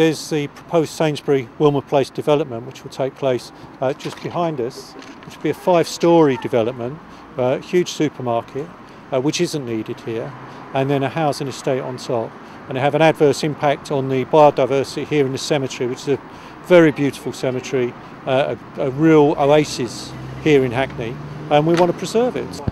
there's the proposed Sainsbury Wilmer Place development, which will take place just behind us, which will be a 5-storey development, huge supermarket, which isn't needed here, and then a housing estate on top. And they have an adverse impact on the biodiversity here in the cemetery, which is a very beautiful cemetery, a real oasis here in Hackney, and we want to preserve it.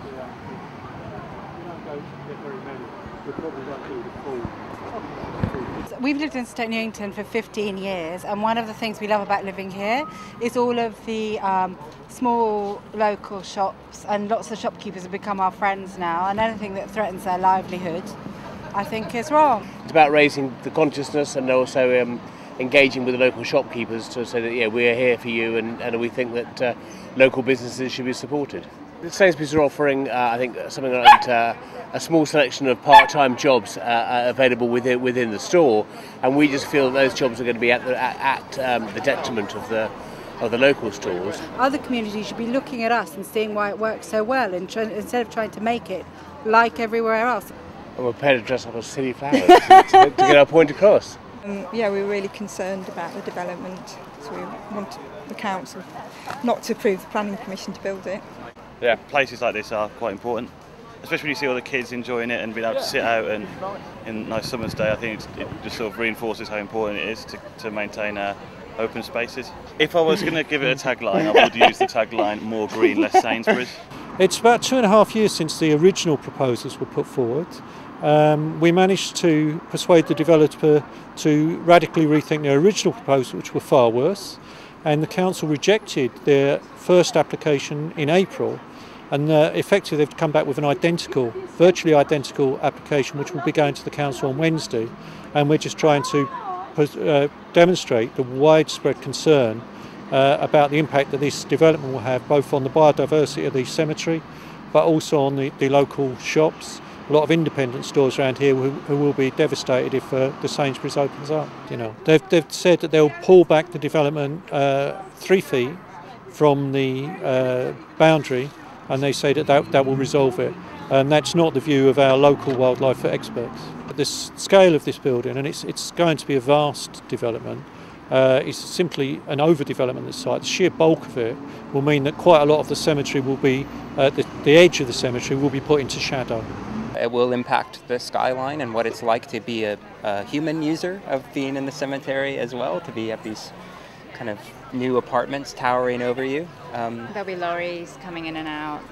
We've lived in Stoke Newington for 15 years, and one of the things we love about living here is all of the small local shops, and lots of shopkeepers have become our friends now, and anything that threatens their livelihood I think is wrong. It's about raising the consciousness and also engaging with the local shopkeepers to say that we're here for you, and we think that local businesses should be supported. The Sainsbury's are offering, I think, something like a small selection of part-time jobs available within the store, and we just feel that those jobs are going to be at the detriment of the local stores. Other communities should be looking at us and seeing why it works so well, instead of trying to make it like everywhere else. And we're prepared to dress up as silly flowers to get our point across. Yeah, we're really concerned about the development, so we want the council not to approve the planning permission to build it. Yeah, places like this are quite important, especially when you see all the kids enjoying it and being able to sit out and in a nice summer's day. I think it just sort of reinforces how important it is to maintain open spaces. If I was going to give it a tagline, I would use the tagline "More green, less Sainsbury's." It's about 2.5 years since the original proposals were put forward. We managed to persuade the developer to radically rethink their original proposals, which were far worse, and the council rejected their first application in April, and effectively they've come back with an virtually identical application, which will be going to the council on Wednesday, and we're just trying to demonstrate the widespread concern about the impact that this development will have both on the biodiversity of the cemetery, but also on the local shops. A lot of independent stores around here who will be devastated if the Sainsbury's opens up. They've said that they'll pull back the development 3 feet from the boundary, and they say that will resolve it. And that's not the view of our local wildlife experts. The scale of this building, and it's going to be a vast development, is simply an overdevelopment of the site. The sheer bulk of it will mean that quite a lot of the cemetery will be, the edge of the cemetery will be put into shadow. It will impact the skyline and what it's like to be a human user of being in the cemetery as well, to be at these kind of new apartments towering over you. There'll be lorries coming in and out,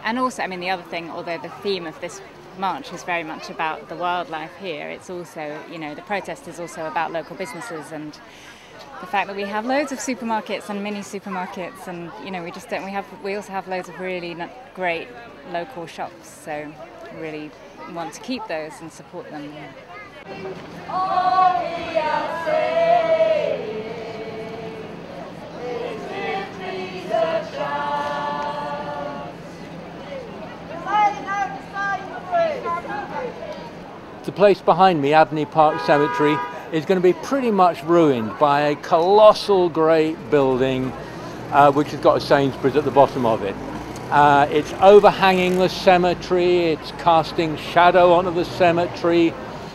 and also, I mean, the other thing, although the theme of this march is very much about the wildlife here, it's also, the protest is also about local businesses and the fact that we have loads of supermarkets and mini supermarkets, and we also have loads of really great local shops, so really want to keep those and support them. The place behind me, Abney Park Cemetery, is going to be pretty much ruined by a colossal great building which has got a Sainsbury's at the bottom of it. It's overhanging the cemetery, it's casting shadow onto the cemetery,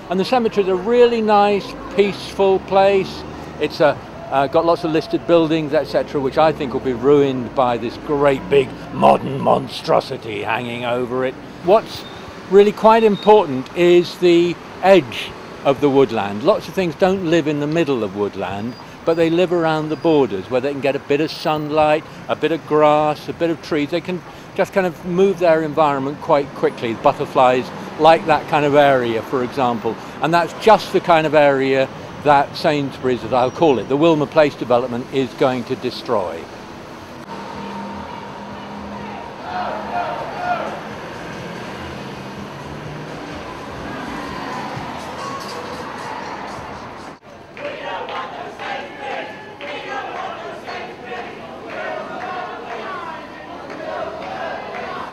and the cemetery is a really nice, peaceful place. It's got lots of listed buildings, etc., which I think will be ruined by this great big modern monstrosity hanging over it. What's really quite important is the edge of the woodland. Lots of things don't live in the middle of woodland, but they live around the borders where they can get a bit of sunlight, a bit of grass, a bit of trees. They can just kind of move their environment quite quickly. Butterflies like that kind of area, for example. And that's just the kind of area that Sainsbury's, as I'll call it, the Wilmer Place development, is going to destroy.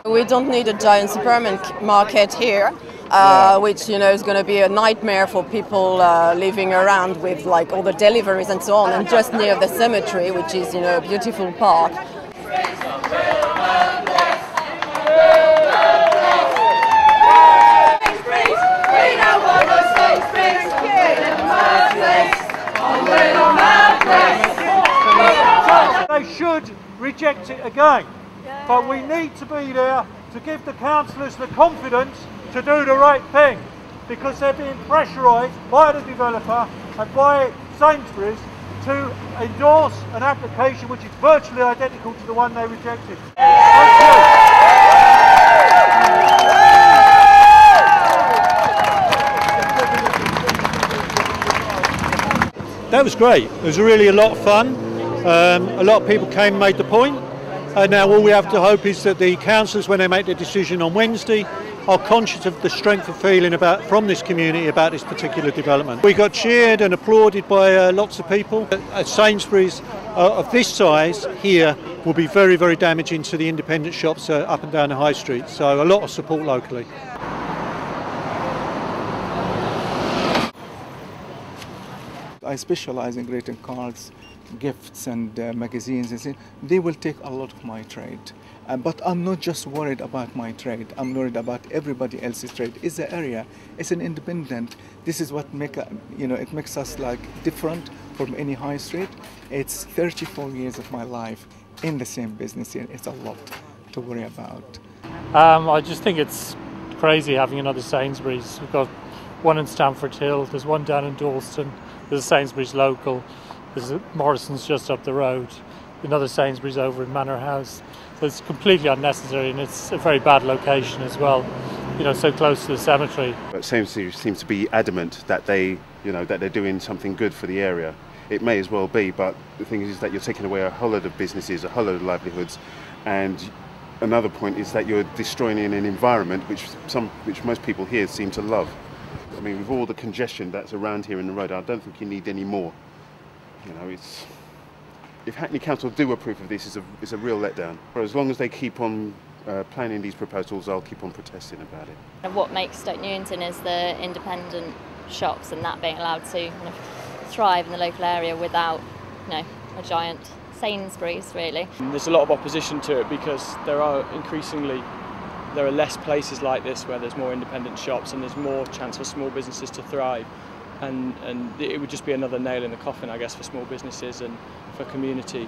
We don't need a giant supermarket here, which is going to be a nightmare for people living around with like all the deliveries and so on, and just near the cemetery, which is a beautiful park. We don't want no Sainsbury's, They should reject it again, but we need to be there to give the councillors the confidence to do the right thing, because they're being pressurised by the developer and by Sainsbury's to endorse an application which is virtually identical to the one they rejected. Thank you. That was great. It was really a lot of fun. A lot of people came and made the point. Now all we have to hope is that the councillors, when they make their decision on Wednesday, are conscious of the strength of feeling from this community about this particular development. We got cheered and applauded by lots of people. Sainsbury's of this size here will be very, very damaging to the independent shops up and down the high street. So a lot of support locally. I specialise in greeting cards, gifts and magazines and things. They will take a lot of my trade. But I'm not just worried about my trade, I'm worried about everybody else's trade. It's the area, it's an independent. This is what it makes us like different from any high street. It's 34 years of my life in the same business here. It's a lot to worry about. I just think it's crazy having another Sainsbury's. We've got one in Stamford Hill, there's one down in Dalston, there's a Sainsbury's local, there's a Morrison's just up the road, another Sainsbury's over in Manor House. So it's completely unnecessary, and it's a very bad location as well, so close to the cemetery. But Sainsbury's seems to be adamant that that they're doing something good for the area. It may as well be, but the thing is that you're taking away a whole load of businesses, a whole load of livelihoods, and another point is that you're destroying an environment which most people here seem to love. I mean, with all the congestion that's around here in the road, I don't think you need any more. If Hackney Council do approve of this, it's a real letdown. For as long as they keep on planning these proposals, I'll keep on protesting about it. What makes Stoke Newington is the independent shops and that being allowed to kind of thrive in the local area without, a giant Sainsbury's, really. There's a lot of opposition to it because there are less places like this where there's more independent shops and there's more chance for small businesses to thrive. And it would just be another nail in the coffin, I guess, for small businesses and for community.